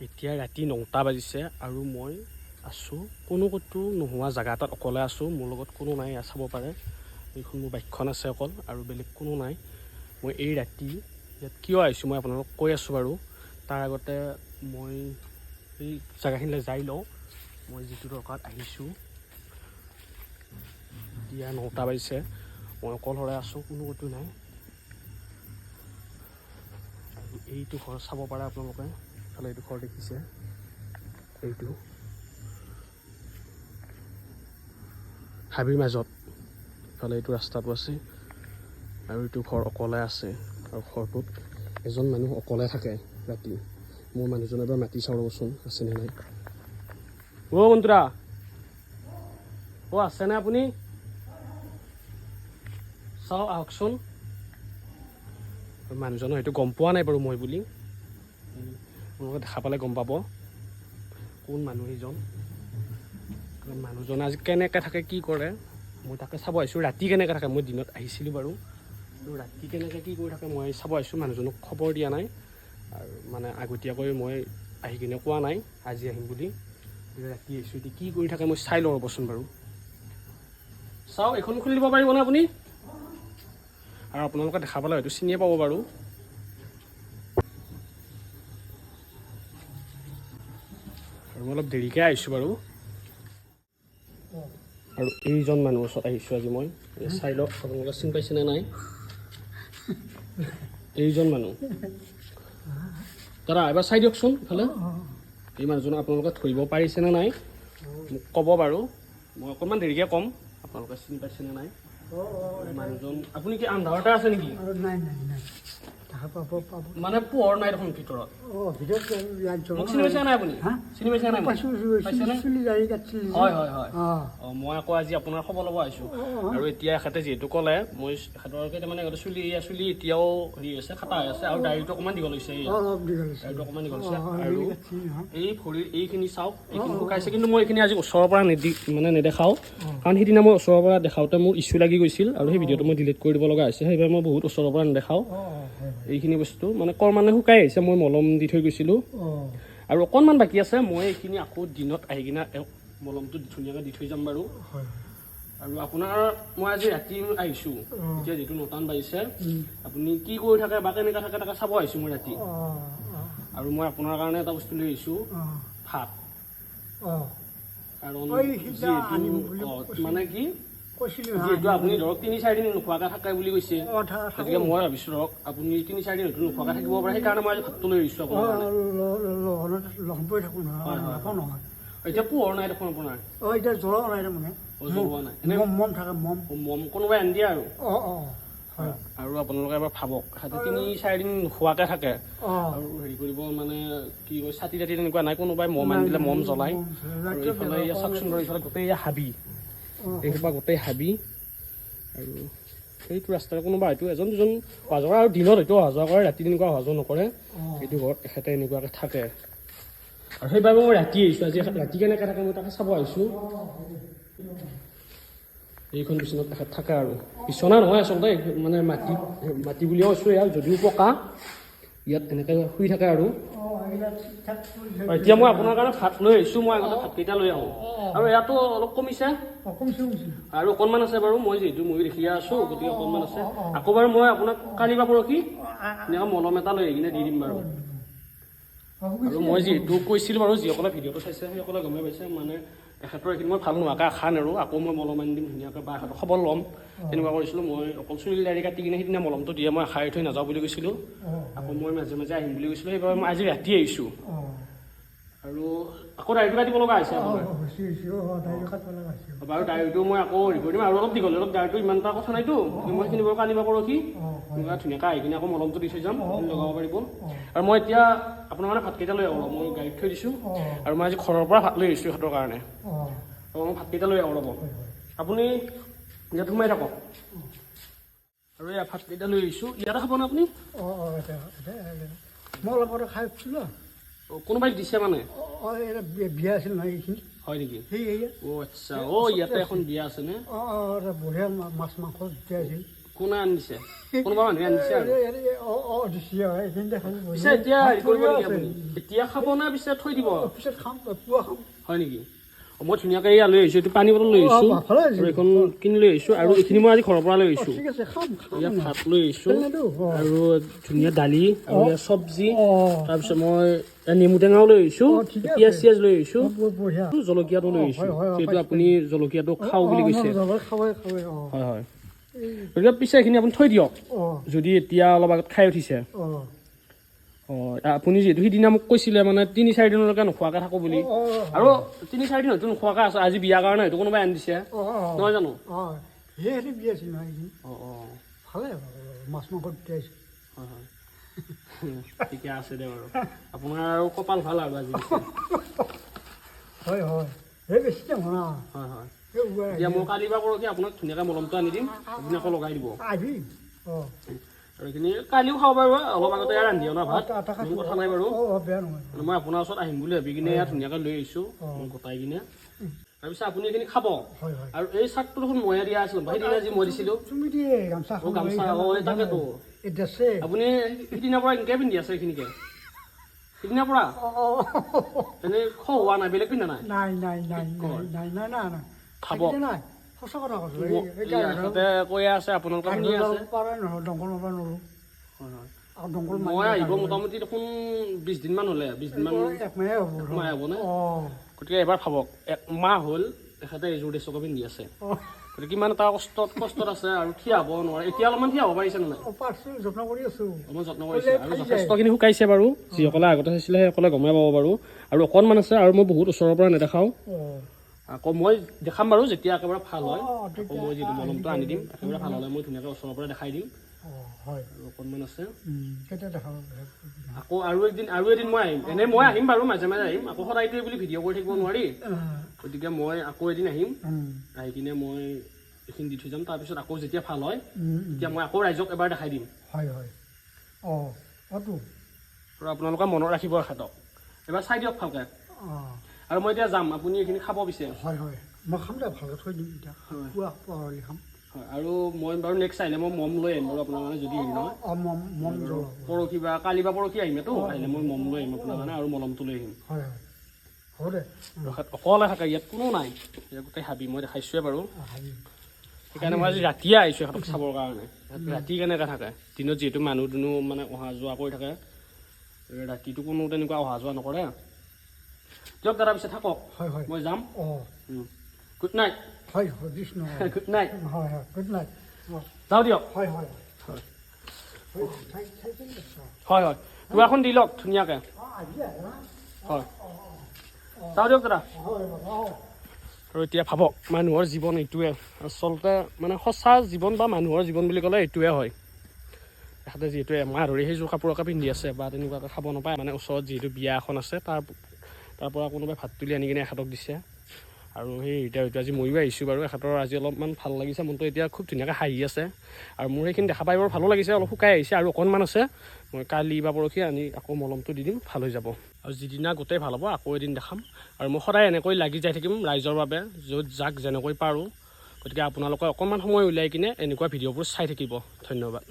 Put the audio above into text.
এতিয়া ৰাতি 9টা বাজিছে আৰু মই আছোঁ কোনো ক'তো নোহোৱা জেগা এটাত অকলে আছোঁ। মোৰ লগত কোনো নাই, চাব পাৰে এইখন মোৰ বাইকখন আছে অকল আৰু বেলেগ কোনো নাই। মই এই ৰাতি ইয়াত কিয় আহিছোঁ মই আপোনালোকক কৈ আছোঁ বাৰু। তাৰ আগতে মই এই জেগাখিনিলৈ যাই লওঁ, মই যিটো দৰকাৰত আহিছোঁ। এতিয়া 9টা বাজিছে, মই অকলশৰে আছোঁ, কোনো ক'তো নাই। এইটো ঘৰ চাব পাৰে আপোনালোকে, ইফালে এইটো ঘৰ দেখিছে, এইটো হাবিৰ মাজত, ইফালে এইটো ৰাস্তাটো আছে আৰু এইটো ঘৰ অকলে আছে। আৰু ঘৰটোত এজন মানুহ অকলে থাকে ৰাতি। মোৰ মানুহজনে এবাৰ মাতি চাওঁ ৰ'বচোন আছেনে নাই। অ' মন্ত্ৰা, অ' আছেনে আপুনি? চাওঁ আহকচোন। মানুহজনে হয়তো গম পোৱা নাই বাৰু মই বুলি, আপোনালোকে দেখা পালে গম পাব কোন মানুহ সেইজন। মানুহজনে আজি কেনেকৈ থাকে, কি কৰে, মই তাকে চাব আহিছোঁ। ৰাতি কেনেকৈ থাকে, মই দিনত আহিছিলোঁ বাৰু, ৰাতি কেনেকৈ কি কৰি থাকে মই চাব আহিছোঁ। মানুহজনক খবৰ দিয়া নাই আৰু মানে আগতীয়াকৈ মই আহি কিনে কোৱা নাই আজি আহিম বুলি। ৰাতি আহিছোঁ, এতিয়া কি কৰি থাকে মই চাই লওঁ ৰ'বচোন বাৰু। চাওক, এইখন খুলি দিব পাৰিবনে আপুনি? আৰু আপোনালোকে দেখা পালে হয়তো চিনিয়ে পাব বাৰু। আৰু মই অলপ দেৰিকৈ আহিছোঁ বাৰু। আৰু এইজন মানুহৰ ওচৰত আহিছোঁ আজি মই, চাই লওক আপোনালোকে চিনি পাইছেনে নাই। এইজন মানুহ দাদা এবাৰ চাই দিয়কচোন ইফালে। এই মানুহজনক আপোনালোকে ধৰিব পাৰিছেনে নাই মোক ক'ব বাৰু, মই অকণমান দেৰিকৈ ক'ম আপোনালোকে চিনি পাইছেনে নাই মানুহজন। আপুনি কি আন্ধাৰতে আছে নেকি? মানে পোহৰ নাই দেখোন ভিতৰত। মোক চিনি পাইছে নাই আপুনি? চিনি পাইছে নাই? হয় হয় হয়। মই আকৌ আজি আপোনাৰ খবৰ ল'ব আহিছোঁ। আৰু এতিয়া এখেতে যিহেতু ক'লে, মই এখেতৰ কেইটামানে চুলি এতিয়াও হেৰি হৈছে, খাটা হৈ আছে আৰু দাড়িটো অকণমান দীঘল হৈছে। দাড়িটো অকণমান দীঘল হৈছে আৰু এই ভৰিৰ এইখিনি চাওক, এইখিনি শুকাইছে। কিন্তু মই এইখিনি আজি ওচৰৰ পৰা নেদেখাওঁ, কাৰণ সেইদিনা মই ওচৰৰ পৰা দেখাওঁতে মোৰ ইছ্যু লাগি গৈছিল আৰু সেই ভিডিঅ'টো মই ডিলিট কৰি দিব লগা হৈছে। সেইবাবে মই বহুত ওচৰৰ পৰা নেদেখাওঁ। এইখিনি বস্তু মানে শুকাই আহিছে, মই মলম দি থৈ গৈছিলোঁ আৰু অকণমান বাকী আছে। মই এইখিনি আকৌ দিনত আহি কিনে মলমটো ধুনীয়াকৈ দি থৈ যাম বাৰু। আৰু আপোনাৰ মই আজি ৰাতি আহিছোঁ, এতিয়া যিটো 9টামান বাজিছে, আপুনি কি কৰি থাকে বা কেনেকৈ থাকে তাকে চাব আহিছোঁ মই ৰাতি। আৰু মই আপোনাৰ কাৰণে এটা বস্তু লৈ আহিছোঁ, ভাত। কাৰণ যিহেতু মানে কি, যিহেতু আপুনি ধৰক 3-4 দিন নোখোৱাকৈ থাকে বুলি কৈছে, গতিকে মই ভাবিছোঁ ধৰক আপুনি 3-4 দিন হয়তো নোখোৱাকৈ থাকিব পাৰে, সেইকাৰণে মই আজি ভাতটো লৈ আহিছোঁ আপোনাৰ কাৰণে। এতিয়া পোহৰ নাই দেখোন আপোনাৰ। এতিয়া জ্বলোৱা নাই তাৰমানে, জ্বলোৱা নাই, মম থাকে, মম কোনোবাই আনি দিয়ে আৰু। আৰু আপোনালোকে এবাৰ ভাবক, 3-4 দিন নোখোৱাকৈ থাকে আৰু হেৰি কৰিব মানে কি কয়, ছাতি তাতি তেনেকুৱা নাই, কোনোবাই মম আনি দিলে মম জ্বলাই। আৰু এইফালে চাওকচোন বাৰু, এইফালে গোটেই হাবি, এইসোপা গোটেই হাবি। আৰু সেইটো ৰাস্তাৰে কোনোবা হয়তো এজন দুজন অহা যোৱা, আৰু দিনত হয়তো অহা যোৱা কৰে, ৰাতি তেনেকুৱা অহা যোৱা নকৰে। সেইটো ঘৰত এখেতে এনেকুৱাকৈ থাকে আৰু সেইবাবে মই ৰাতি আহিছোঁ। আজি ৰাতি কেনেকৈ থাকে মই তাকে চাব আহিছোঁ। এইখন বিচনাত এখেত থাকে আৰু, বিচনা নহয় আচলতে মানে মাটি বুলিও কৈছোঁ, ইয়াত যদিও পকা, ইয়াত এনেকৈ শুই থাকে আৰু। এতিয়া মই আপোনাৰ কাৰণে ভাত লৈ আহিছোঁ, মই আগতে ভাতকেইটা লৈ আহোঁ। আৰু ইয়াতো অলপ কমিছে আৰু অকণমান আছে বাৰু, মই যিহেতু ময়ো দেখিয়ে আছোঁ, গতিকে অকণমান আছে। আকৌ বাৰু মই আপোনাক কালি বা পৰহি এনেকৈ মলম এটা লৈ আহি কিনে দি দিম বাৰু। আৰু মই যিহেতু কৈছিলোঁ বাৰু, যিসকলে ভিডিঅ'টো চাইছে সেইসকলে গমেই পাইছে, মানে এখেতৰ এইখিনি মই ভাল নোহোৱাকৈ আশা নেৰোঁ। আকৌ মই মলম আনি দিম ধুনীয়াকৈ বা এখেতৰ খবৰ ল'ম, তেনেকুৱা কৰিছিলোঁ। মই অকল চুলি দাড়ি কাটি কিনে সেইদিনা মলমটো দিয়ে মই আশা এৰি থৈ নাযাওঁ বুলি কৈছিলোঁ। আকৌ মই মাজে মাজে আহিম বুলি কৈছিলোঁ, সেইবাবে মই আজি ৰাতি আহিছোঁ। আৰু আকৌ দাড়িটো কাটিব লগা হৈছে আপোনাৰ বাৰু। দাড়িটো মই আকৌ হেৰি কৰি দিম আৰু অলপ দীঘল অলপ, দাড়িটো ইমান এটা কথা নাইতো। মই সেইখিনি বাৰু কালি বা পৰহি ধুনীয়াকৈ আহি কিনে আকৌ মলমটো দি থৈ যাম, লগাব পাৰিব। আৰু মই এতিয়া আপোনাৰ মানে ভাতকেইটা লৈ আহোঁ, মই গাড়ীত থৈ দিছোঁ। আৰু মই আজি ঘৰৰ পৰা ভাত লৈ আহিছোঁ সিহঁতৰ কাৰণে, মই ভাতকেইটা লৈ আহোঁ ৰ'ব। আপুনি ইয়াত সোমাই থাকক। আৰু এয়া ভাতকেইটা লৈ আহিছোঁ, ইয়াতে খাব না আপুনি? মই অলপ খাই উঠিছিলোঁ। কোনোবাই দিছে মানে? বিয়া আছিল নহয় এইখিনি। হয় নেকি? সেই আচ্ছা, ইয়াতে এখন বিয়া আছেনে? বঢ়িয়া মাছ মাংস দিয়া আছিল। কোনে আনিছে কোনোবা মানুহে আনিছে আৰু দিছে এইখিনিতে খালি পিছে এতিয়া হেৰি কৰিব নেকি আপুনি এতিয়া খাব নে পিছে থৈ দিব পিছত খাম পুৱা খাম হয় নেকি মই ধুনীয়াকৈ এয়া লৈ আহিছোঁ এইটো পানী বটল লৈ আহিছোঁ আৰু এইখন কিনি লৈ আহিছোঁ আৰু এইখিনি মই আজি ঘৰৰ পৰা লৈ আহিছোঁ ঠিক আছে খাম ইয়াত ভাত লৈ আহিছোঁ আৰু ধুনীয়া দালি আৰু ইয়াত চব্জি তাৰপিছত মই নেমু টেঙাও লৈ আহিছোঁ পিঁয়াজ চিয়াজ লৈ আহিছোঁ জলকীয়াটো লৈ আহিছোঁ যিহেতু আপুনি জলকীয়াটো খাওঁ বুলি কৈছে হয় হয় গতিকে পিছে এইখিনি আপুনি থৈ দিয়ক যদি এতিয়া অলপ আগত খাই উঠিছে আপুনি যিহেতু সিদিনা মোক কৈছিলে মানে ৩-৪ দিনলৈকে নোখোৱাকৈ থাকোঁ বুলি আৰু ৩-৪ দিন হয়তো নোখোৱাকৈ আছে আজি বিয়াৰ কাৰণে হয়তো কোনোবাই আনি দিছে নহয় জানো মাছ মাংস দিছে হয় হয় ঠিকে আছে দে বাৰু আপোনাৰ আৰু কপাল ভাল আৰু আজি হয় হয় সেই বেছি হয় হয় এতিয়া মই কালি বা পৰহি আপোনাক ধুনীয়াকৈ মলমটো আনি দিম আপুনি আকৌ লগাই দিব আহিবি আৰু এইখিনি কালিও খাব পাৰিব অলপ আগতে ৰান্ধি অনা ভাত কথা নাই বাৰু বেয়া নহয় মই আপোনাৰ ওচৰত আহিম বুলি ভাবি কিনে ইয়াত ধুনীয়াকৈ লৈ আহিছোঁ গোটাই কিনে তাৰপিছত আপুনি এইখিনি খাব আৰু এই চাৰ্টটো দেখোন ময়ে দিয়া আছিলোঁ সেইদিনা যি মই দিছিলোঁ গামোচা তাকেতো আপুনি সিদিনাৰ পৰা এনেকৈ পিন্ধি আছে এইখিনিকে সিদিনাৰ পৰা এনেই খোৱা নাই বেলেগ পিন্ধা নাই খাব তাতে কৈ আছে আপোনালোকে শুনি আছে মই আহিব মোটামুটি দেখোন 20 দিনমান হ'লে 20 দিনমান একমাহে হ'বনে গতিকে এবাৰ খাবক 1 মাহ হ'ল তেখেতে এইযোৰ ড্ৰেছকে পিন্ধি আছে গতিকে কিমান এটা কষ্টত আছে আৰু থিয় হ'ব নোৱাৰে এতিয়া অলপমান থিয় হ'ব পাৰিছে নে নাই যত্ন কৰি আছোঁ অলপমান যত্ন কৰিছে আৰু যথেষ্টখিনি শুকাইছে বাৰু যিসকলে আগতে চাইছিলে সেইসকলে গমেই পাব বাৰু আৰু অকণমান আছে আৰু মই বহুত ওচৰৰ পৰা নেদেখাওঁ আকৌ মই দেখাম বাৰু যেতিয়া একেবাৰে ভাল হয় আকৌ মই যিটো মলমটো আনি দিম একেবাৰে ভাল হ'লে মই ধুনীয়াকৈ ওচৰৰ পৰা দেখাই দিম আৰু অকণমান আছে আকৌ আৰু এদিন মই আহিম এনেই মই আহিম বাৰু মাজে মাজে আহিম আকৌ সদায়টোৱে বুলি ভিডিঅ' কৰি থাকিব নোৱাৰি গতিকে মই আকৌ এদিন আহিম আহি কিনে মই এইখিনি দি থৈ যাম তাৰপিছত আকৌ যেতিয়া ভাল হয় তেতিয়া মই আকৌ ৰাইজক এবাৰ দেখাই দিম আৰু আপোনালোকে মনত ৰাখিব এখেতক এবাৰ চাই দিয়ক ভালকৈ আৰু মই এতিয়া যাম আপুনি এইখিনি খাব পিছে মই খাম দে ভালকৈ থৈ দিম এতিয়া খাম হয় আৰু মই বাৰু নেক্সট আহিলে মই মম লৈ আহিম বাৰু আপোনাৰ কাৰণে যদি হেৰি নহয় পৰহি বা কালি বা পৰহি আহিমেতো আহিলে মই মম লৈ আহিম আপোনাৰ কাৰণে আৰু মলমটো লৈ আহিম অকলে থাকে ইয়াত কোনো নাই ইয়াত গোটেই হাবি মই দেখাইছোৱে বাৰু সেইকাৰণে মই আজি ৰাতিয়ে আহিছোঁ সিহঁতক চাবৰ কাৰণে ৰাতি কেনেকৈ থাকে দিনত যিহেতু মানুহ দুনুহ মানে অহা যোৱা কৰি থাকে ৰাতিটো কোনো তেনেকুৱা অহা যোৱা নকৰে দিয়ক দাদা পিছে থাকক মই যাম গুড নাইট গুড নাইট যাওঁ দিয়ক হয় দুৱাখন দি লওক ধুনীয়াকৈ হয় যাওঁ দিয়ক দাদা আৰু এতিয়া ভাবক মানুহৰ জীৱন এইটোৱে আচলতে মানে সঁচা জীৱন বা মানুহৰ জীৱন বুলি ক'লে এইটোৱে হয় এখেতে যিহেতু এমাহ ধৰি সেইযোৰ কাপোৰকে পিন্ধি আছে বা তেনেকুৱাকৈ খাব নাপায় মানে ওচৰত যিহেতু বিয়া এখন আছে তাৰ পৰা কোনোবাই ভাত তুলি আনি কিনে এখেতক দিছে আৰু সেই এতিয়া আজি ময়ো আহিছোঁ বাৰু এখেতৰ আজি অলপমান ভাল লাগিছে মনটো এতিয়া খুব ধুনীয়াকৈ হাঁহি আছে আৰু মোৰ সেইখিনি দেখা পাই বৰ ভালো লাগিছে অলপ শুকাই আহিছে আৰু অকণমান আছে মই কালি বা পৰহি আনি আকৌ মলমটো দি দিম ভাল হৈ যাব আৰু যিদিনা গোটেই ভাল হ'ব আকৌ এদিন দেখাম আৰু মই সদায় এনেকৈ লাগি যাই থাকিম ৰাইজৰ বাবে য'ত যাক যেনেকৈ পাৰোঁ গতিকে আপোনালোকে অকণমান সময় উলিয়াই কিনে এনেকুৱা ভিডিঅ'বোৰ চাই থাকিব ধন্যবাদ